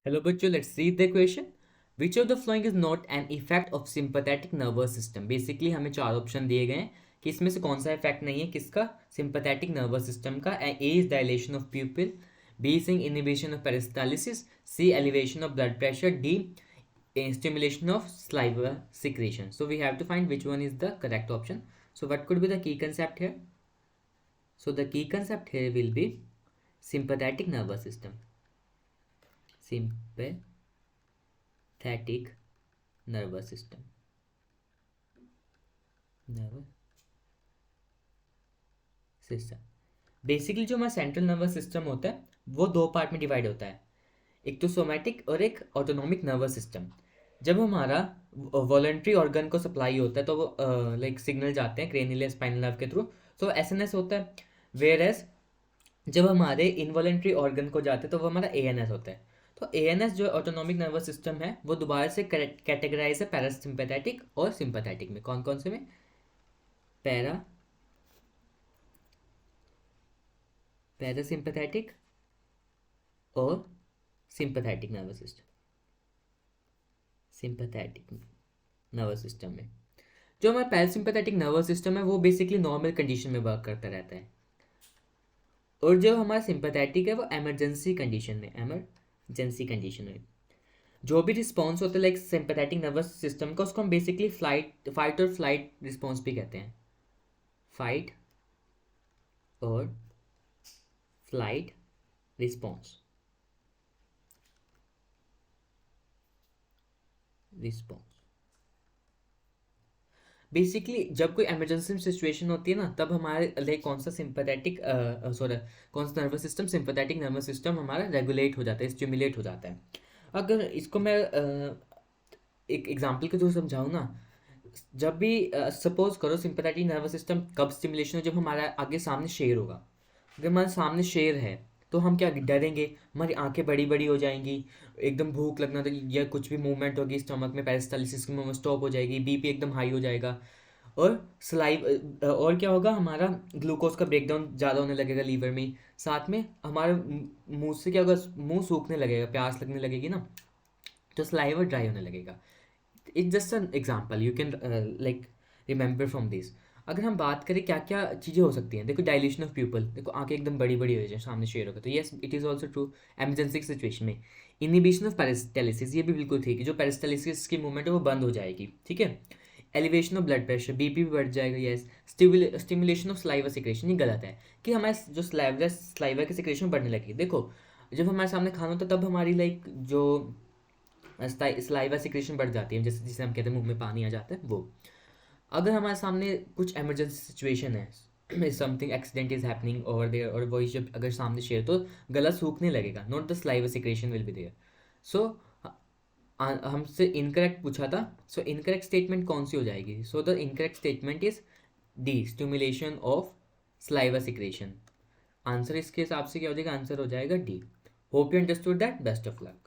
Hello बच्चों, let's read the question. Which of the following is not an effect of sympathetic nervous system? Basically हमें चार option दिए गए हैं कि इसमें से कौन सा इफेक्ट नहीं है किसका, सिंपैथेटिक नर्वस सिस्टम का. A is dilation of pupil, B is inhibition of peristalsis, C elevation of blood pressure, D stimulation of saliva secretion. So we have to find which one is the correct option. So what could be the key concept here? So the key concept here will be sympathetic nervous system. Sympathetic nervous system. Nervous system. Basically जो हमारा central nervous system होता है वो दो part में divide होता है, एक तो सोमैटिक और एक ऑटोनॉमिक नर्वस सिस्टम. जब हमारा वॉलंटरी ऑर्गन को सप्लाई होता है तो वो लाइक सिग्नल जाते हैं क्रेनियल या स्पाइनल नर्व के थ्रू, तो एसएनएस होता है. वेयर एज जब हमारे इनवॉलंटरी ऑर्गन को जाते हैं तो वो हमारा एएनएस होता है. तो एएनएस जो ऑटोनॉमिक नर्वस सिस्टम है वो दोबारा से कैटेगराइज है पैरासिम्पैथेटिक और सिंपैथेटिक में. कौन कौन से में? पैरासिम्पैथेटिक और sympathetic nervous system. Sympathetic nervous system में जो हमारा पैरासिम्पैथेटिक नर्वस सिस्टम है वो बेसिकली नॉर्मल कंडीशन में वर्क करता रहता है, और जो हमारा सिंपैथेटिक है वो इमरजेंसी कंडीशन में जो भी रिस्पॉन्स होता है लाइक सिंपैथेटिक नर्वस सिस्टम का, उसको हम बेसिकली फाइट और फ्लाइट रिस्पॉन्स भी कहते हैं. फाइट और फ्लाइट रिस्पॉन्स. बेसिकली जब कोई इमरजेंसी सिचुएशन होती है ना तब हमारे लाइक कौन सा nervous system, sympathetic nervous system हमारा रेगुलेट हो जाता है, स्टिमुलेट हो जाता है. अगर इसको मैं एक एग्जांपल के थ्रू समझाऊँ ना, जब भी सपोज करो सिंपैथेटिक नर्वस सिस्टम कब स्टिमुलेशन हो, जब हमारा आगे सामने शेर होगा. अगर हमारे सामने शेर है तो हम क्या डरेंगे, हमारी आंखें बड़ी बड़ी हो जाएंगी, एकदम भूख लगना तो या कुछ भी मूवमेंट होगी स्टमक में, पेरिस्टालिसिस की मूवमेंट स्टॉप हो जाएगी, बीपी एकदम हाई हो जाएगा, और और क्या होगा, हमारा ग्लूकोज का ब्रेकडाउन ज़्यादा होने लगेगा लीवर में. साथ में हमारे मुंह से क्या होगा, मुंह सूखने लगेगा, प्यास लगने लगेगी ना, तो सलाइवा ड्राई होने लगेगा. It's just an example, you can like remember from this. अगर हम बात करें क्या क्या चीज़ें हो सकती हैं, देखो डायलेशन ऑफ प्यूपल, देखो आंखें एकदम बड़ी बड़ी हो जाए सामने शेर होगा, तो yes it is also true emergency की सिचुएशन में. इनहिबिशन ऑफ पेरिस्टालिसिस, ये भी बिल्कुल ठीक है, जो पेरिस्टालिसिस की मूवमेंट है वो बंद हो जाएगी, ठीक है. Elevation of blood pressure, BP भी बढ़ जाएगा, yes. Stimulation of saliva secretion, ये गलत है कि हमारे जो सलाइवा की सिक्रेशन बढ़ने लगी. देखो जब हमारे सामने खाना होता है तब हमारी लाइक जो सलाइवा सिक्रेशन बढ़ जाती है, जैसे जिसे हम कहते हैं मुंह में पानी आ जाता है वो. अगर हमारे सामने कुछ इमरजेंसी सिचुएशन है, something accident is happening over there, और वही जब अगर सामने शेयर तो गला सूखने लगेगा, not the saliva secretion will be there. So हमसे इनकरेक्ट पूछा था, सो इनकरेक्ट स्टेटमेंट कौन सी हो जाएगी? So the incorrect statement is D, stimulation of saliva secretion. Answer इसके हिसाब से क्या हो जाएगा, आंसर हो जाएगा D. Hope you understood that. Best of luck.